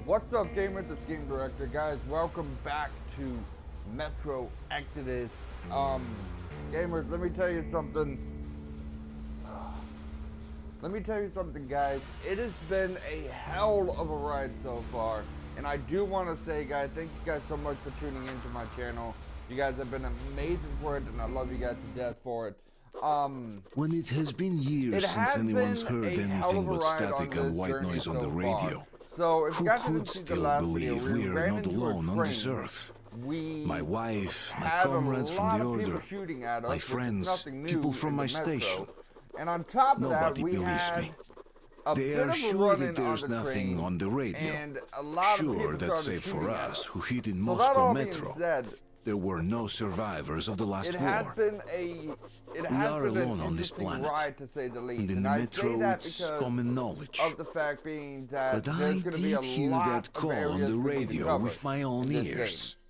What's up, gamers? It's Game Director, guys. Welcome back to Metro Exodus. Gamers, let me tell you something. Guys. It has been a hell of a ride so far, and I do want to say, guys, thank you guys so much for tuning into my channel. You guys have been amazing for it, and I love you guys to death for it. When it has been years since anyone's heard anything but static and white noise on the radio, so if you who guys could didn't see the still last believe video, we are ran not into a alone on this train. earth? My wife, my had comrades from the a lot of people order, shooting at us, my which is friends, nothing new people from in the my Metro. station. And on top of Nobody that, we believes had me. a They bit are of a sure run-in that there's on the nothing train, on the radio. and a lot of Sure, people that's started safe for shooting at us who hid in So that Moscow all being Metro. said, There were no survivors of the last it has war. been a We are alone on this interesting planet. ride, to say the least. And in And the I Metro, say that it's because common knowledge. of the fact being that But I there's going to be a did hear lot that of call on areas the that we can radio cover with my own in this ears. game.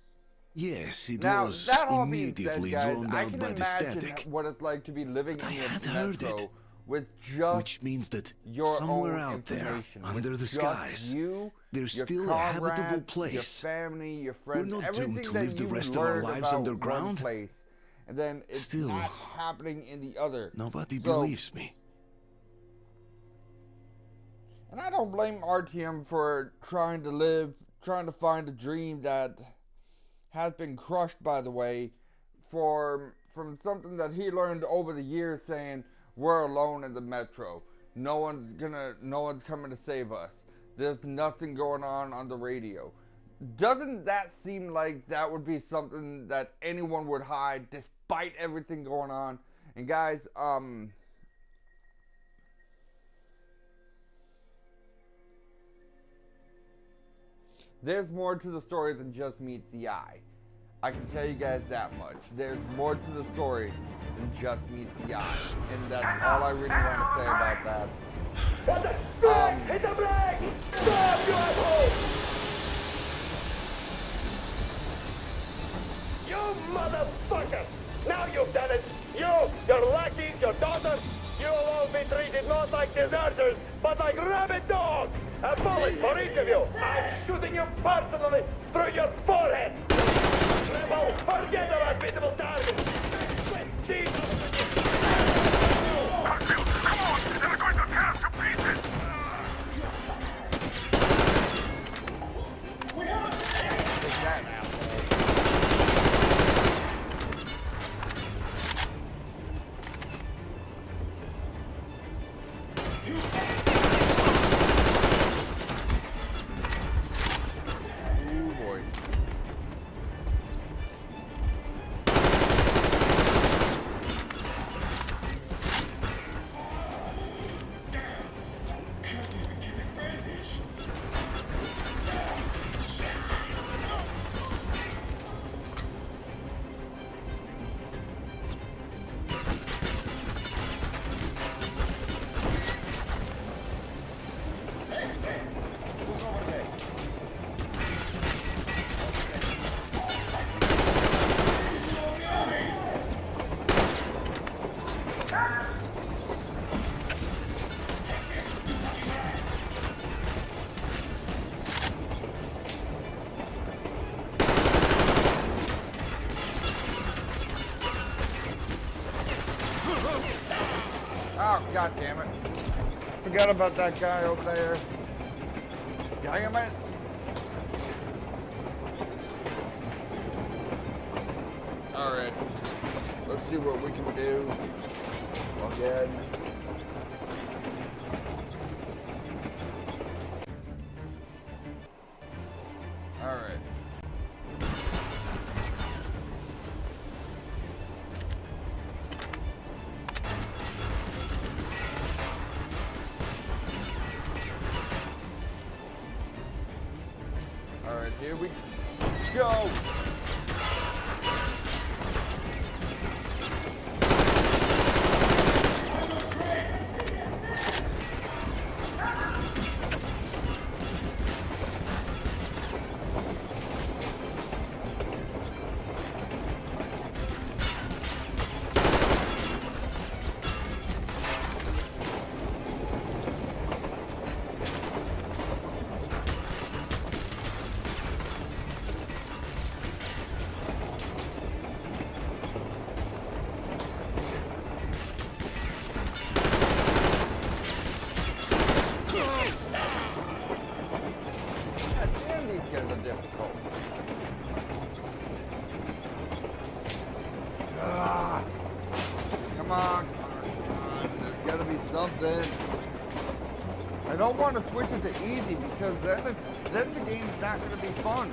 Yes, it Now, was that all being immediately said, guys, drowned I out can by the imagine static. what it's like to be living But I in had the heard Metro it. with just Which means that your somewhere own out there, information, under with the just skies, you, there's your still a habitable comrades, place. your family, your We're friends, not everything doomed to that live the you rest of our learned lives about underground. one place, and then it's Still, not happening in the other. Nobody So, believes me. and I don't blame RTM for trying to find a dream that has been crushed, by the way, from something that he learned over the years, saying we're alone in the Metro. No one's coming to save us. There's nothing going on the radio. Doesn't that seem like that would be something that anyone would hide despite everything going on? And guys, there's more to the story than just meets the eye. I can tell you guys that much. There's more to the story than just meets the eye. And that's all I really want to say about that. Hit the brake! Stop, you asshole! You motherfucker! Now you've done it! You, your lackeys, your daughters, you will all be treated not like deserters, but like rabid dogs! A bullet for each of you! I'm shooting you personally through your forehead! Rebel, forget about visible targets! Jesus! Take that, asshole. Ooh, boy. Oh, god damn it. Forgot about that guy over there. Damn it. Alright. Let's see what we can do. Again. Alright. Alright, here we go! kinda difficult. Come on. There's gotta be something. I don't want to switch it to easy because then the game's not gonna be fun.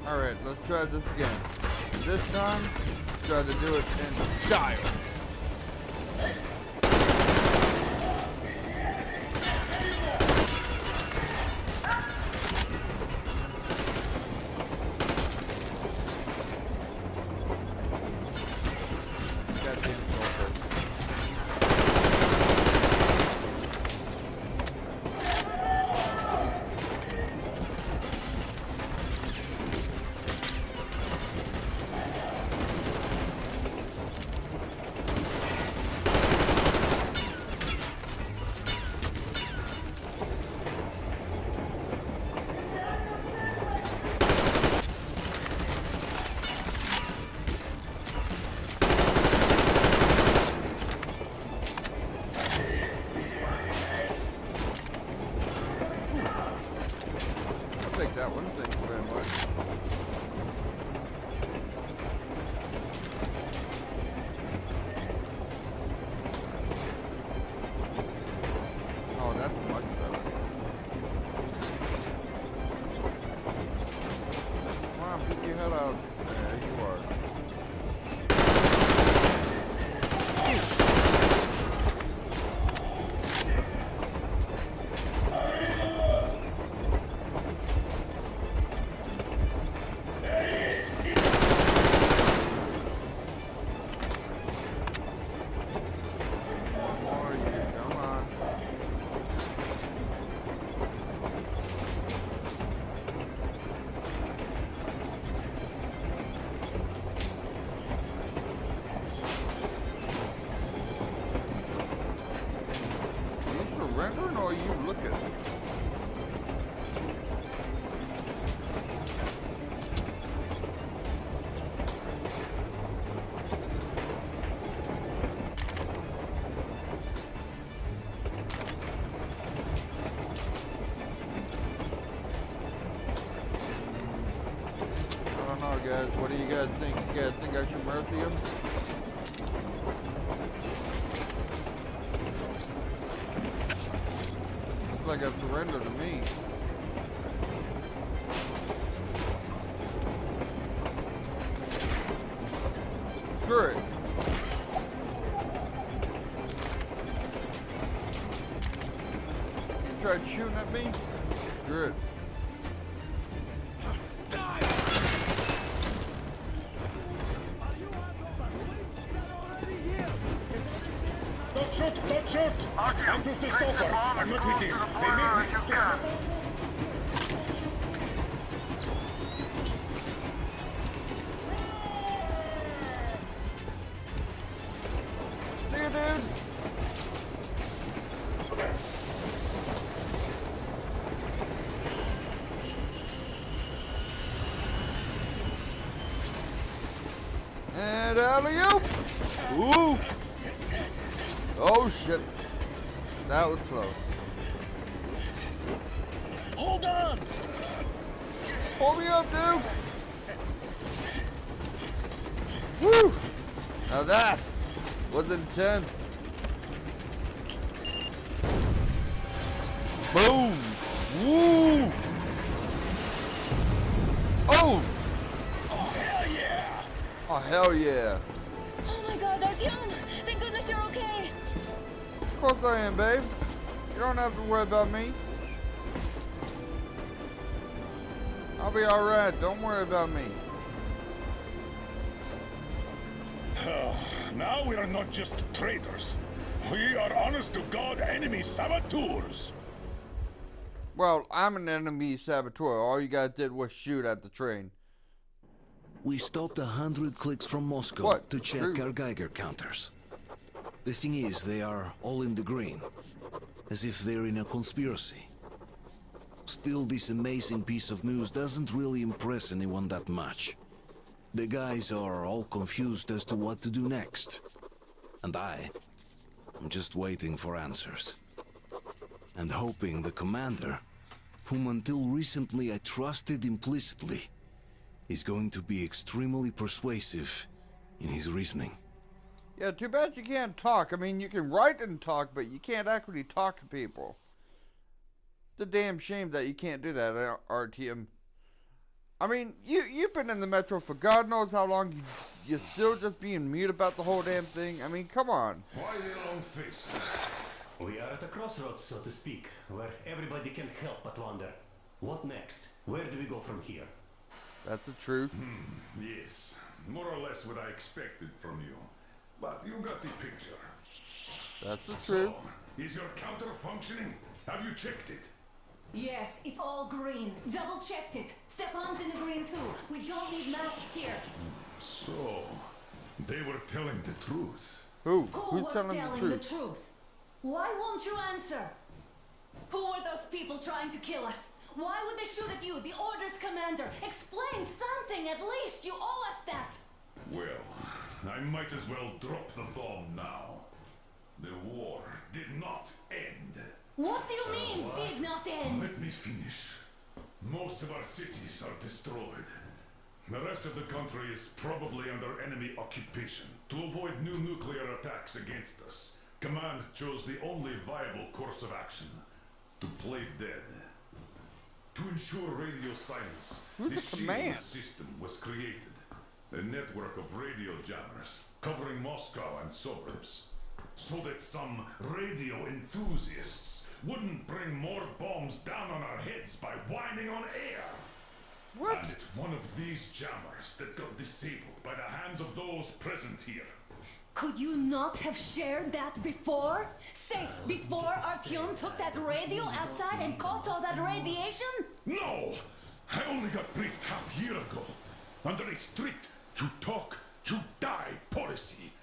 Alright, let's try this again. This time, try to do it in style. Take that one, thank you very much. Oh, that's much better. Come on, pick your head out. There you are. Surrendering or are you looking? I don't know, guys. What do you guys think? You guys think I should mercy him? Like a surrender to me. Screw it. You tried shooting at me? Screw it. Don't shoot! Don't shoot! I'm just a stalker. I'm not with you. They make me stop. See you, dude. alley-oop! Ooh! Oh shit. That was close. Hold on! Pull me up, dude! Woo! Now that was intense. Boom! Woo! Oh! Oh, hell yeah! Oh, hell yeah. Oh my god, Artyom! Thank goodness you're okay! Of course I am, babe. You don't have to worry about me. I'll be alright. Don't worry about me. Now we are not just traitors. We are honest-to-God enemy saboteurs. Well, I'm an enemy saboteur. All you guys did was shoot at the train. We stopped 100 clicks from Moscow to check True. our Geiger counters. The thing is, they are all in the green, as if they're in a conspiracy. Still, this amazing piece of news doesn't really impress anyone that much. The guys are all confused as to what to do next. And I'm just waiting for answers. And hoping the commander, whom until recently I trusted implicitly, is going to be extremely persuasive in his reasoning. Yeah, too bad you can't talk. I mean, you can write and talk, but you can't actually talk to people. It's a damn shame that you can't do that, Artyom. I mean, you've been in the Metro for God knows how long. You're still just being mute about the whole damn thing. I mean, come on. Why the long face? We are at a crossroads, so to speak, where everybody can help but wonder. What next? Where do we go from here? That's the truth. Yes, more or less what I expected from you. But you got the picture. That's the truth. So, is your counter functioning? Have you checked it? Yes, it's all green. Double checked it. Stepan's in the green too. We don't need masks here. So, they were telling the truth. Who Who's was telling telling the truth? Why won't you answer? Who were those people trying to kill us? Why would they shoot at you, the Order's commander? Explain something at least. You owe us that. Well, I might as well drop the bomb now. The war did not end. What do you mean, did not end? Let me finish. Most of our cities are destroyed. The rest of the country is probably under enemy occupation. To avoid new nuclear attacks against us, Command chose the only viable course of action: to play dead. To ensure radio silence, the SHIELD system was created. A network of radio jammers covering Moscow and suburbs. So that some radio enthusiasts wouldn't bring more bombs down on our heads by whining on air. What? And it's one of these jammers that got disabled by the hands of those present here. Could you not have shared that before? Say, before Artyom took that radio outside and caught all that radiation? No! I only got briefed half year ago. Under a strict, you talk, you die policy.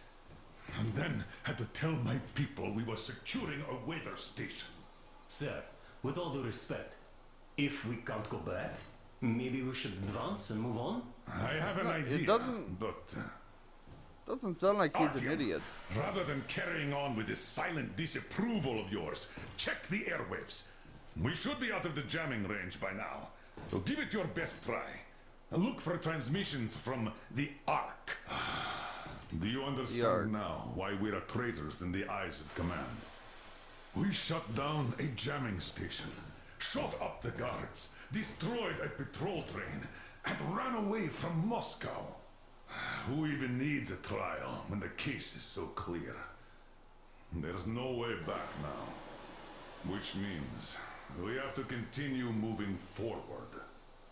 And then had to tell my people we were securing a weather station. Sir, with all due respect, if we can't go back, maybe we should advance and move on? I have an idea, but... Doesn't sound like he's Artyom, an idiot. rather than carrying on with this silent disapproval of yours, check the airwaves. We should be out of the jamming range by now. So give it your best try. Look for transmissions from the Ark. Do you understand now why we are traitors in the eyes of Command? We shut down a jamming station, shot up the guards, destroyed a patrol train, and ran away from Moscow. Who even needs a trial when the case is so clear? There's no way back now. Which means we have to continue moving forward.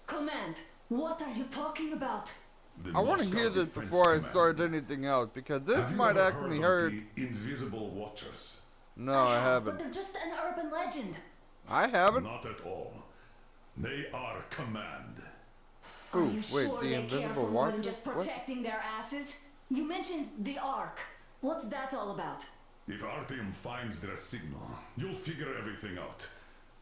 Command, what are you talking about? The I want to Moscow hear this Defense before I Command. start anything else, because this Have you might ever actually heard hurt. of the Invisible Watchers? No, I But haven't. they're just an urban legend. I haven't. Not at all. They are Command. Are Ooh, you wait, sure the they care Invisible for more than Watchers? just What? protecting their asses? You mentioned the Ark. What's that all about? If Artyom finds their signal, you'll figure everything out.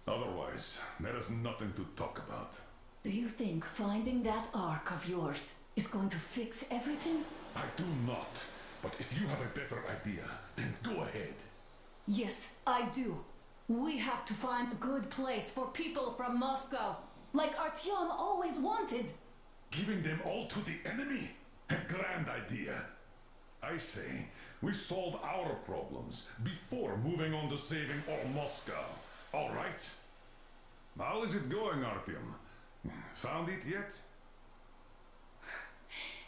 Otherwise, there is nothing to talk about. Do you think finding that Ark of yours is going to fix everything? I do not. But if you have a better idea, then go ahead. Yes, I do. We have to find a good place for people from Moscow, like Artyom always wanted. Giving them all to the enemy? A grand idea. I say, we solve our problems before moving on to saving all Moscow. All right? How is it going, Artyom? Found it yet?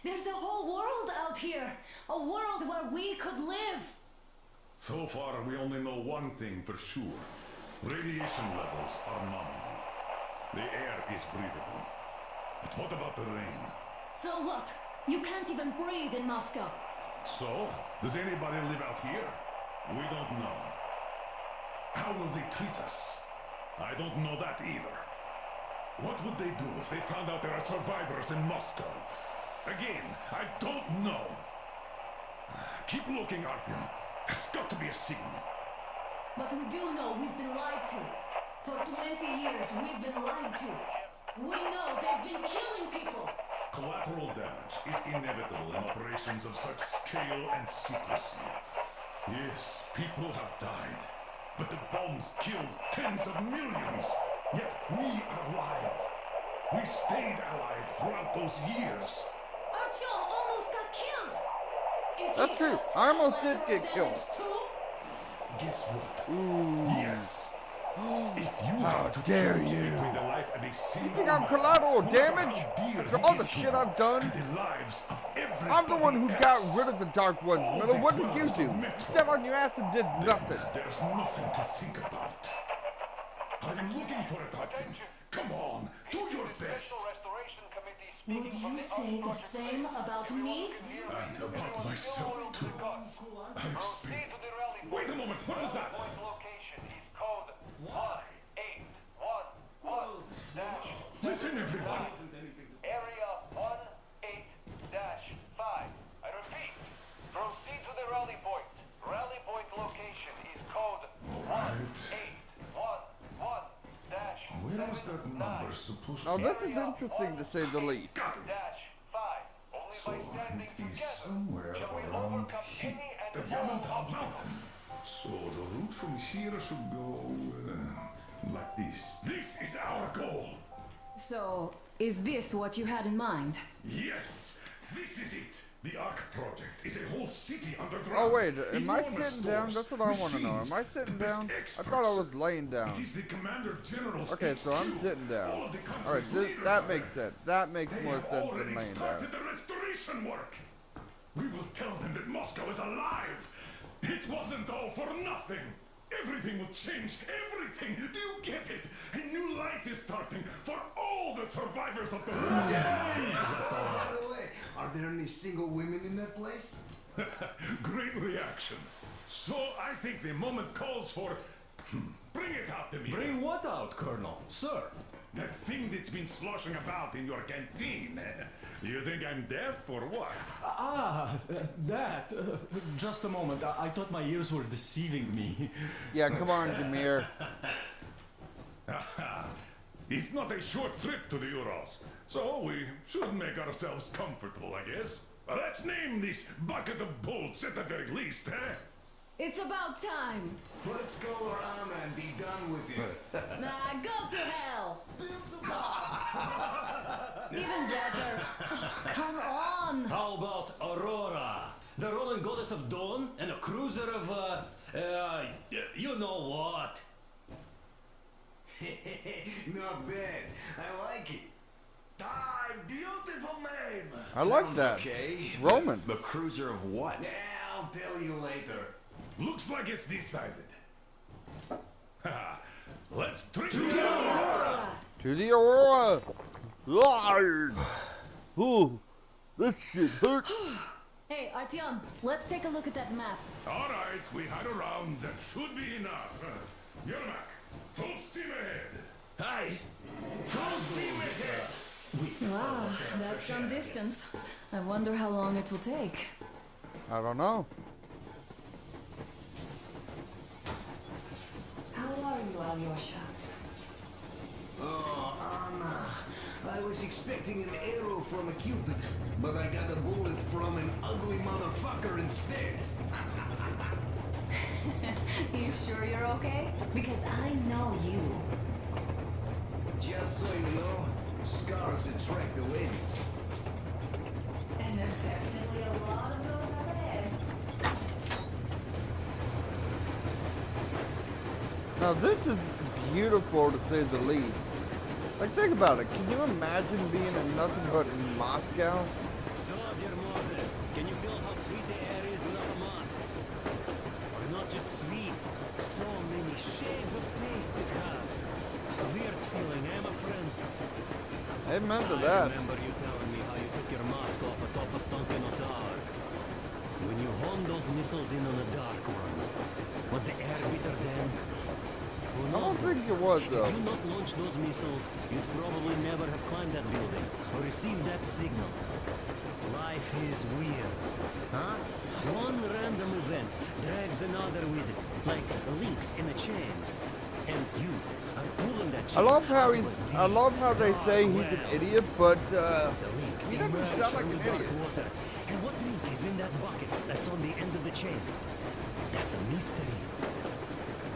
There's a whole world out here, a world where we could live. So far, we only know one thing for sure. Radiation levels are nominal. The air is breathable. But what about the rain? So what? You can't even breathe in Moscow. So, does anybody live out here? We don't know. How will they treat us? I don't know that either. What would they do if they found out there are survivors in Moscow? Again, I don't know. Keep looking, Artyom. There's got to be a signal. But we do know we've been lied to. For 20 years, we've been lied to. We know they've been killing people. Collateral damage is inevitable in operations of such scale and secrecy. Yes, people have died, but the bombs killed tens of millions. Yet we are alive. We stayed alive throughout those years. Artyom almost got killed. Is That's he true. just I almost did collateral get killed. damage too? Guess what? Ooh. Yes. If you How have to dare choose you. between the life of a single think I'm man, collateral no matter damage? how dear After he all is the to shit you, I've done? and the lives of I'm the one who everybody got else. rid of the Dark Ones. All Miller, the what did you dwellers do? of Metro. Stepped on your ass and did nothing. There's nothing to think about. Are you looking for it, Artyom? Come on, do your best. Would you say the same about me? And about myself, too. I've spent... Wait a moment, what was that? Listen, everyone. Area 18-5. I repeat, proceed to the rally point. Rally point location is code 1811-79. Where was that number supposed to Now be? this is interesting to say the least. Got it. So it is somewhere around here. The Yamantau Mountain. So the route from here should go like this. This is our goal. So, is this what you had in mind? Yes, this is it. The Ark Project is a whole city underground. Oh wait, am I Enormous sitting down? stores, That's what I want to know. machines, Am I sitting the best down? I experts. thought I was laying down. It is the Commander General's Okay, so I'm HQ. sitting down. All of the Alright, country's leaders that are makes there. sense. That makes They more have sense than already laying started down. the restoration work. We will tell them that Moscow is alive. It wasn't all for nothing. Everything will change. Everything. Do you get it? A new life is starting for all the survivors of the war. By the way, are there any single women in that place? Great reaction. So I think the moment calls for... Bring it out to me. Bring what out, Colonel? Sir? That thing that's been sloshing about in your canteen. You think I'm deaf or what? That. Just a moment. I thought my ears were deceiving me. Yeah, come on, Demir. It's not a short trip to the Urals, so we should make ourselves comfortable, I guess. Let's name this bucket of bolts at the very least, eh? It's about time. Let's go around and be done with it. Nah, go to hell. Even better. Come on. How about Aurora? The Roman goddess of dawn and a cruiser of, you know what? Not bad. I like it. Ah, beautiful name. I like Sounds that. okay. Roman. The cruiser of what? Yeah, I'll tell you later. Looks like it's decided. Let's drink To the Aurora. Lord. Ooh, this shit hurts. Hey, Artyom, let's take a look at that map. All right, we had a round. That should be enough. Yermak, full steam ahead. Hi. Full steam ahead. Wow, that's some distance. I wonder how long it will take. I don't know. How are you, Alyosha? Oh, Anna, I was was expecting an arrow from a cupid, but I got a bullet from an ugly motherfucker instead. You sure you're okay? Because I know you. Just so you know, scars attract the ladies. And there's definitely a lot of those out ahead. Now this is beautiful to say the least. Like, think about it. Can you imagine being in nothing but Moscow? So, dear Moses, can you feel how sweet the air is without a mask? Or not just sweet, so many shades of taste it has. A weird feeling, my friend. Amen to I that. remember you telling me how you took your mask off atop a Stonkino tower. When you honed those missiles in on the Dark Ones, was the air bitter then? Who I knows? don't think it was, though. If you not launched those missiles, you'd probably never have climbed that building or received that signal. Life is weird, huh? One random event drags another with it, like links in a chain. And you are pulling that chain. I love how out he. of a I deep, love how they dark say he's an well. idiot, but The links he doesn't emerge sound like from an the dark idiot. water. And what link is in that bucket that's on the end of the chain? That's a mystery.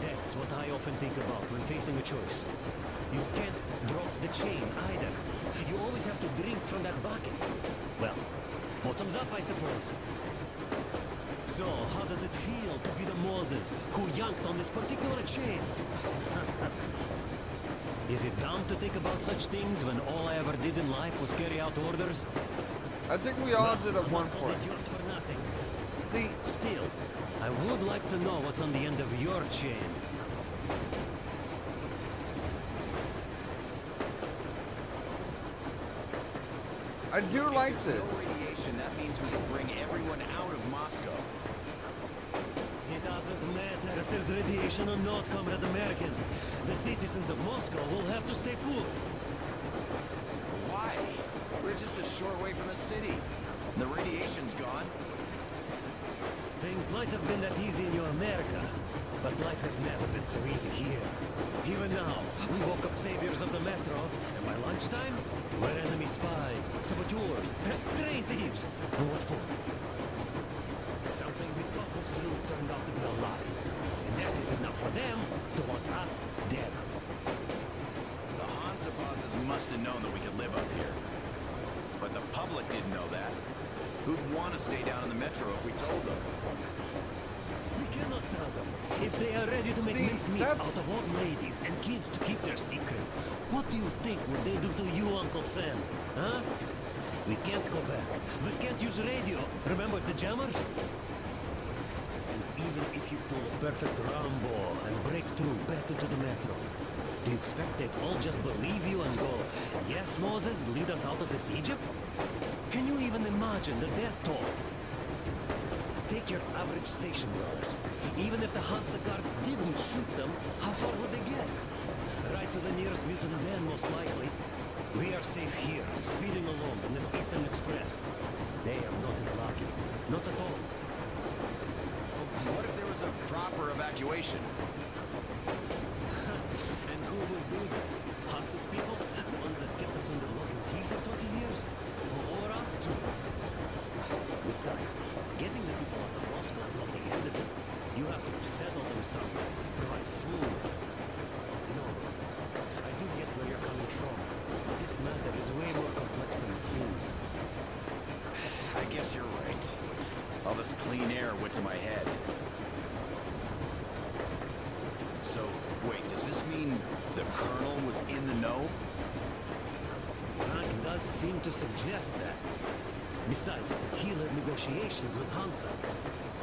That's what I often think about when facing a choice. You can't drop the chain either. You always have to drink from that bucket. Well, bottoms up, I suppose. So, how does it feel to be the Moses who yanked on this particular chain? Is it dumb to think about such things when all I ever did in life was carry out orders? I think we all did at I'm one not called point. idiot for nothing. See, Still, I would like to know what's on the end of your chain. I do like If there's this. no radiation, that means we can bring everyone out of Moscow. It doesn't matter if there's radiation or not, Comrade American. The citizens of Moscow will have to stay put. Why? We're just a short way from the city. The radiation's gone. Things might have been that easy in your America, but life has never been so easy here. Even now, we woke up saviors of the metro, and by lunchtime, we're enemy spies, saboteurs, train thieves. And what for? Something we thought was true turned out to be a lie. And that is enough for them to want us dead. The Hansa bosses must have known that we could live up here. But the public didn't know that. Who'd want to stay down in the metro if we told them? We cannot tell them. If they are ready to make See, mincemeat that's- out of old ladies and kids to keep their secret, what do you think would they do to you, Uncle Sam? Huh? We can't go back. We can't use radio. Remember the jammers? And even if you pull a perfect Rambo and break through back into the metro, do you expect they'd all just believe you and go, yes, Moses, lead us out of this Egypt? Can you even imagine the death toll? Take your average station dwellers. Even if the Hansa guards didn't shoot them, how far would they get? Right to the nearest mutant den, most likely. We are safe here, speeding along in this Eastern Express. They are not as lucky. Not at all. What if there was a proper evacuation? And who would do that? Hansa's people? The ones that kept us under lock and key for 20 years? Or us too? Besides, getting the people out of Moscow is not the end of it. You have to settle them somewhere, provide food. No, I do get where you're coming from. This matter is way more complex than it seems. I guess you're right. All this clean air went to my head. So, wait, does this mean the Colonel was in the know? Stank does seem to suggest that. Besides, he led negotiations with Hansa.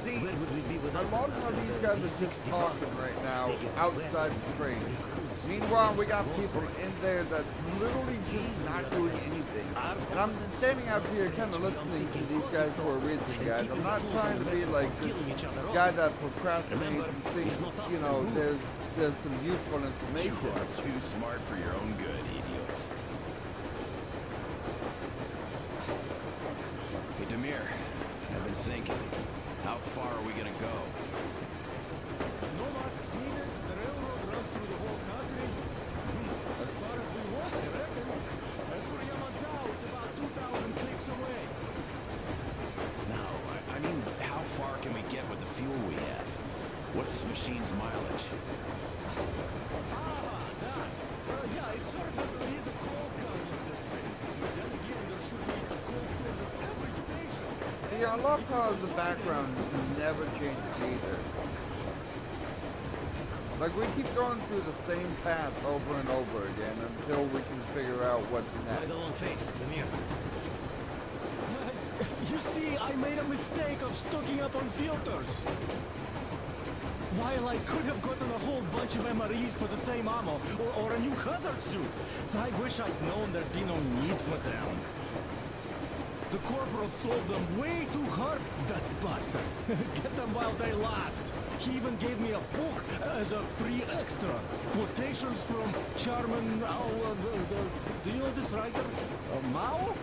See, Where would we be I without love them how after these the guys are just D60 talking bomb? right now They give us outside weapons, the train. recruits, Meanwhile, we got explosives. people in there that's literally just not doing anything. And I'm standing out here kind of listening to these guys for a reason, guys. I'm not trying to be like this guy that procrastinates and thinks, you know, there's some useful You information. are too smart for your own good, idiot. Hey, Demir, I've been thinking. How far are we gonna go? No masks needed. The railroad runs through the whole country. As far as we want, I reckon. As for Yamada machine's mileage. Yeah, it's certainly is a coal cousin, this thing. But then again, there should be coal stores at every station. Yeah, I love how the background never changes either. Like, we keep going through the same path over and over again until we can figure out what's By next. the long face, the mirror. You see, I made a mistake of stocking up on filters. While I could have gotten a whole bunch of MREs for the same ammo, or a new hazard suit, I wish I'd known there'd be no need for them. The corporal sold them way too hard, that bastard. Get them while they last. He even gave me a book as a free extra. Quotations from Chairman do you know this writer? Mao?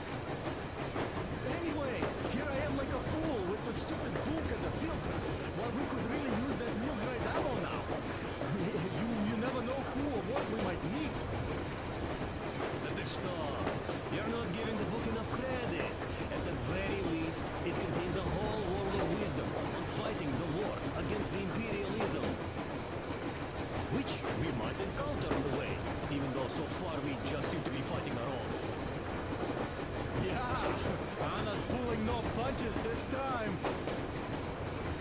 Anyway, here I am like a fool with the stupid book and the filters, while we could really use that meal-grade ammo now. You never know who or what we might meet. You're not giving the book enough credit. At the very least, it contains a whole world of wisdom on fighting the war against the imperialism. Which we might encounter on the way, even though so far we just seem to be fighting our own. Yeah, Anna's pulling no punches this time.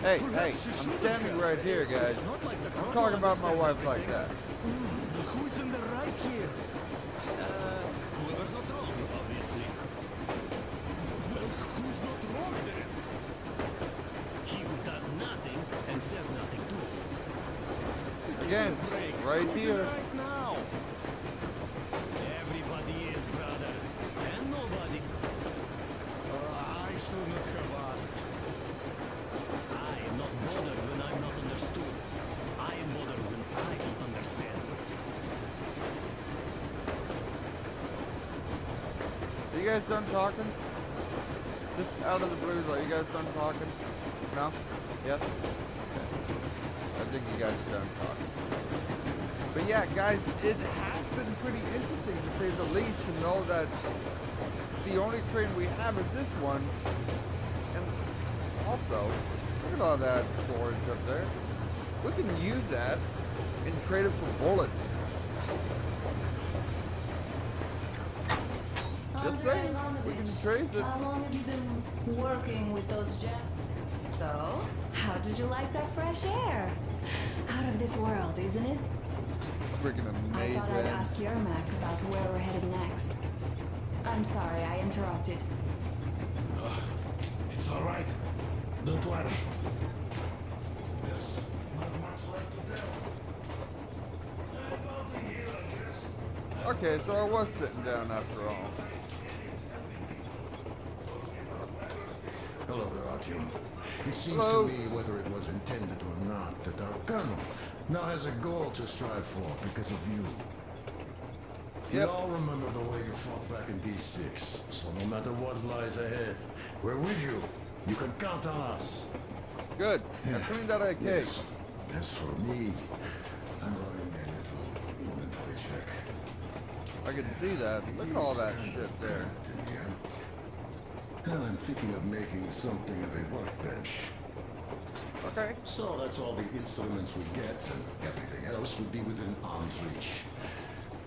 Hey, I'm standing right here, guys. I'm talking about my wife like that. Who's in the right here? Whoever's not wrong, obviously. Well, who's not wrong then? He who does nothing and says nothing too. Again, right Who's here. right now? Everybody is, brother. And nobody. I should not have asked. I am not bothered when I'm not understood. I am bothered when I don't understand. Are you guys done talking? Just out of the blues, are you guys done talking? No? Yes? Okay. I think you guys are done talking. But yeah, guys, it has been pretty interesting to say the least to know that the only train we have is this one. And also, look at all that storage up there. We can use that and trade it for bullets. Just saying, we can trade it. How long have you been working with those jets? So, how did you like that fresh air? Out of this world, isn't it? Freaking I amazing. thought I'd ask Yermak about where we're headed next. I'm sorry, I interrupted. It's all right. Don't worry. There's not much left to tell. About a year, I guess. Okay, so I was sitting down after all. Hello there, Artyom. It seems Hello. to me, whether it was intended or not, that our colonel now has a goal to strive for because of you. We Yep. all remember the way you fought back in D6, so no matter what lies ahead, we're with you. You can count on us. Good. I cleaned out that cake. Yes. As for me, I'm running a little inventory check. I can see that. Look at all that shit there. Well, I'm thinking of making something of a workbench. Okay. So that's all the instruments we get, and everything else would be within arm's reach.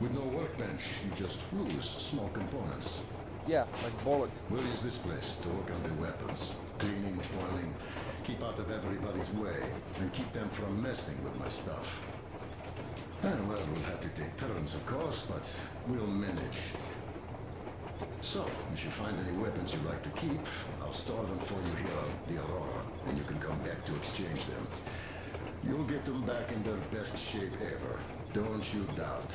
With no workbench, you just lose small components. Yeah, like bullets. We'll use this place to work on the weapons. Cleaning, oiling, keep out of everybody's way, and keep them from messing with my stuff. And well, we'll have to take turns, of course, but we'll manage. So, if you find any weapons you'd like to keep, I'll store them for you here on the Aurora, and you can come back to exchange them. You'll get them back in their best shape ever. Don't you doubt.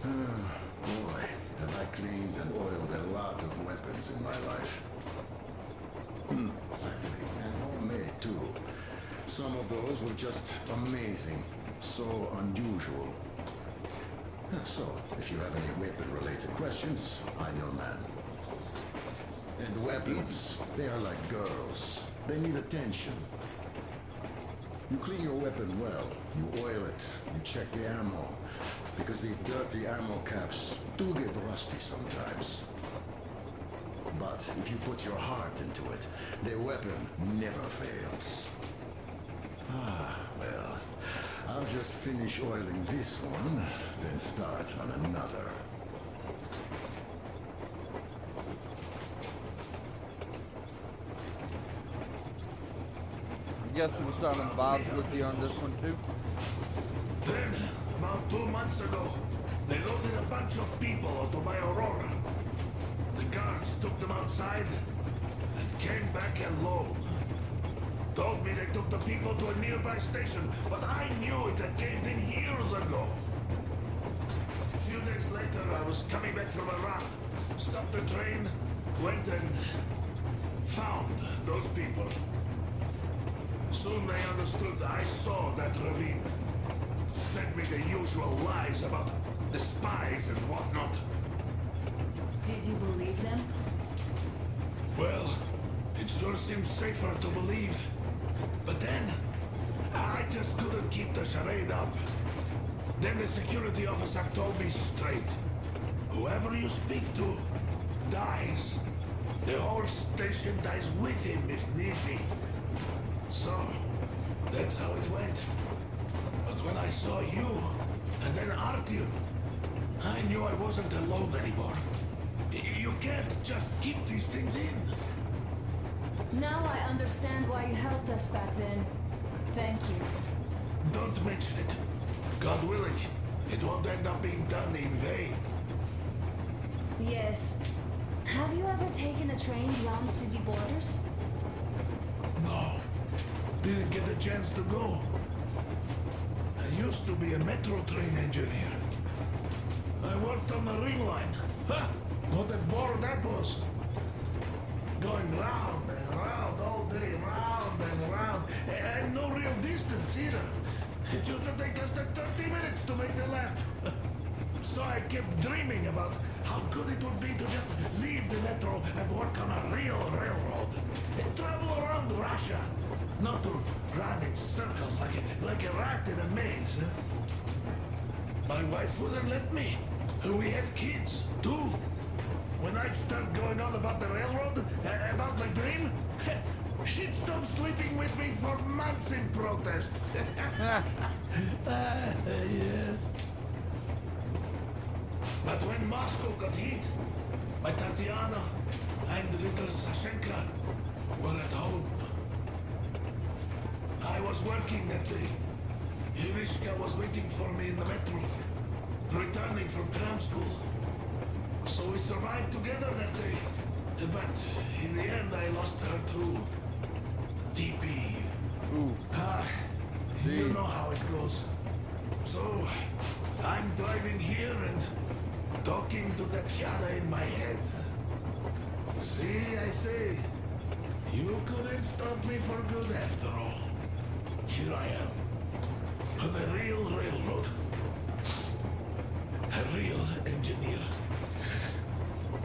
Boy, have I cleaned and oiled a lot of weapons in my life. Factory and homemade, too. Some of those were just amazing. So unusual. So, if you have any weapon-related questions, I'm your man. And weapons, they are like girls. They need attention. You clean your weapon well, you oil it, you check the ammo. Because these dirty ammo caps do get rusty sometimes. But if you put your heart into it, the weapon never fails. Well, I'll just finish oiling this one, then start on another. I guess we'll start involved with you on this one too. Then, about 2 months ago, they loaded a bunch of people onto my Aurora. The guards took them outside and came back alone. Told me they took the people to a nearby station, but I knew it had caved in years ago. A few days later, I was coming back from Iran, stopped the train, went and found those people. Soon they understood I saw that ravine. Fed me the usual lies about the spies and whatnot. Did you believe them? Well, it sure seems safer to believe. But then, I just couldn't keep the charade up. Then the security officer told me straight. Whoever you speak to, dies. The whole station dies with him if need be. So, that's how it went. But when I saw you, and then Artyom, I knew I wasn't alone anymore. You can't just keep these things in. Now I understand why you helped us back then. Thank you. Don't mention it. God willing, it won't end up being done in vain. Yes. Have you ever taken a train beyond city borders? No. Didn't get a chance to go. I used to be a metro train engineer. I worked on the ring line. Ha! What a bore that was. Going round and round all day, round and round. And no real distance either. It used to take less than 30 minutes to make the lap. So I kept dreaming about how good it would be to just leave the metro and work on a real railroad. And travel around Russia. Not to run in circles like a rat in a maze. My wife wouldn't let me. We had kids, too. When I'd start going on about the railroad, about my dream, she'd stop sleeping with me for months in protest. Yes. But when Moscow got hit, my Tatiana and little Sashenka were at home. I was working that day. Irishka was waiting for me in the metro, returning from cram school. So we survived together that day. But in the end, I lost her too. TP. Ooh. You know how it goes. So, I'm driving here and talking to Tatiana in my head. See, I say, you couldn't stop me for good after all. Here I am, on a real railroad. A real engineer.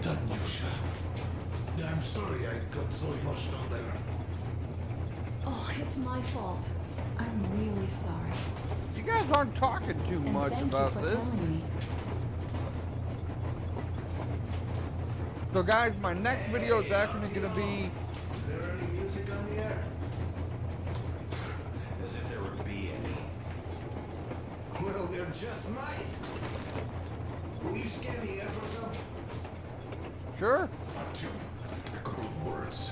Tanyusha. I'm sorry I got so emotional there. Oh, it's my fault. I'm really sorry. You guys aren't talking too And much thank about you for this. telling me. So guys, my next video is actually going to be... Is there any music on the air? As if there would be any. Well, there just might. Will you scan the air for some? Sure. Artyom, a couple of words.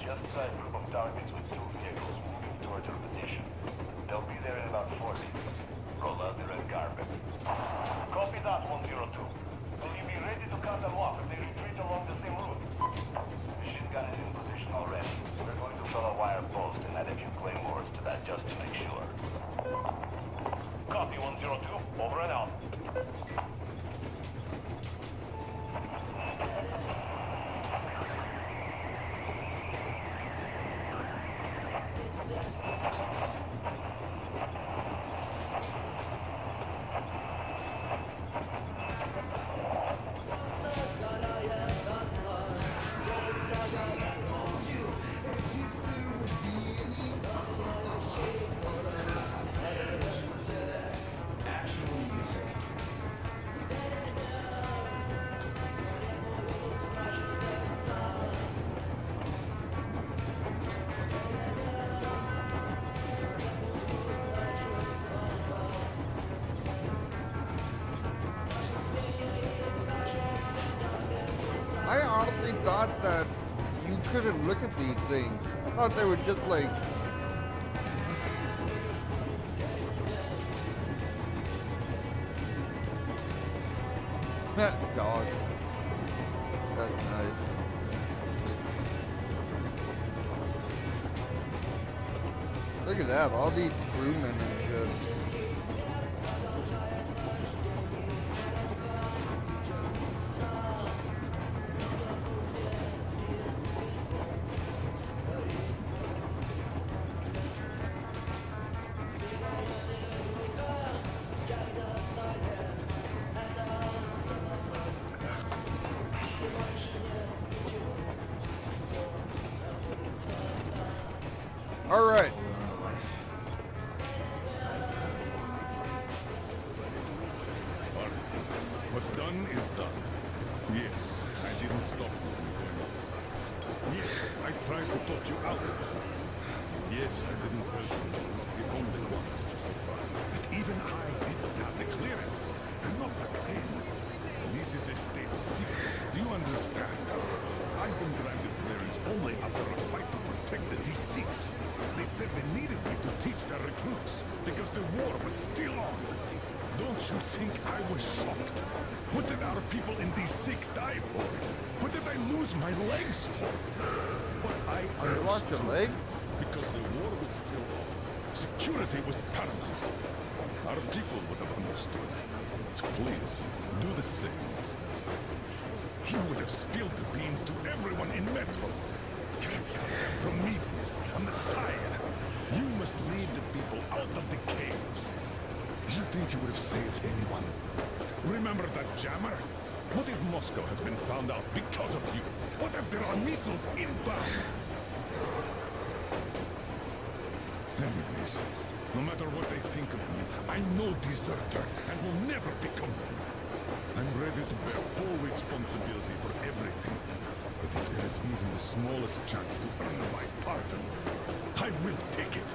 Just sight a group of targets with 2 vehicles moving towards our position. They'll be there in about 40. Roll out the red carpet. Copy that, 102. Will you be ready to cut them off if they retreat along the same route? Machine gun in I honestly thought that you couldn't look at these things. I thought they were just like... God. That's nice. Look at that, all these crewmen and shit. All right. What's done is done. Yes, I didn't stop you from going outside. Yes, I tried to talk you out of it. Yes, I didn't tell you that was the only ones to survive. But even I didn't have the clearance. And not back then. This is a state secret. Do you understand? I've been granted clearance only after a fight to protect the D6. They said they needed me to teach their recruits because the war was still on. Don't you think I was shocked? What did our people in D6 die for? What did I lose my legs for? But I You lost your leg? because the war was still on. Security was paramount. Our people would have understood. So please, do the same. You would have spilled the beans to everyone in Metro. Prometheus, a Messiah. You must lead the people out of the caves. Do you think you would have saved anyone? Remember that jammer? What if Moscow has been found out because of you? What if there are missiles inbound? Anyways, no matter what they think of me, I'm no deserter and will never become one. I'm ready to bear full responsibility for everything. But if there is even the smallest chance to earn my pardon, I will take it.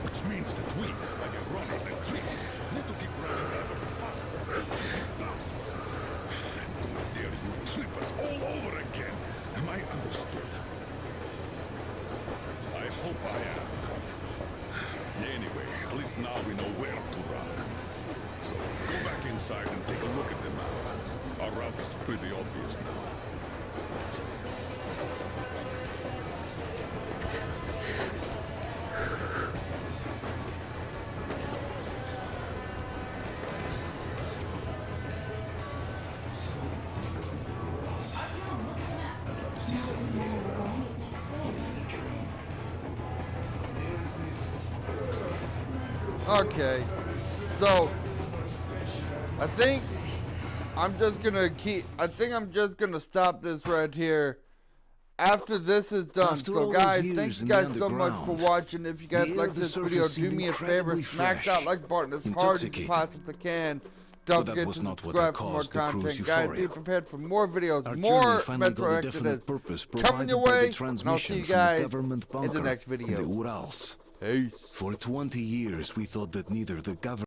Which means that we, like a runner that tripped, need to keep running ever faster just to beat thousands. And don't dare you trip us all over again. Am I understood? I hope I am. Anyway, at least now we know where to run. So, go back inside and take a look at the map. Our route is pretty obvious now. Okay, so I think I'm just gonna stop this right here after this is done. After So all guys, these thank years you in the guys so much for underground, watching. If you guys the air like of the this surface video, do seemed me a favor, incredibly smash that fresh, like button as hard as you intoxicating. possibly can. But Don't that forget was to not what subscribe for more caused the crew's content. Guys, be euphoria. prepared for more videos, Our more journey finally Metro got a Exodus definite purpose coming provided your by way, the and I'll see transmission you from guys the government in the bunker next in the video. Urals. Peace. For 20 years, we thought that neither the government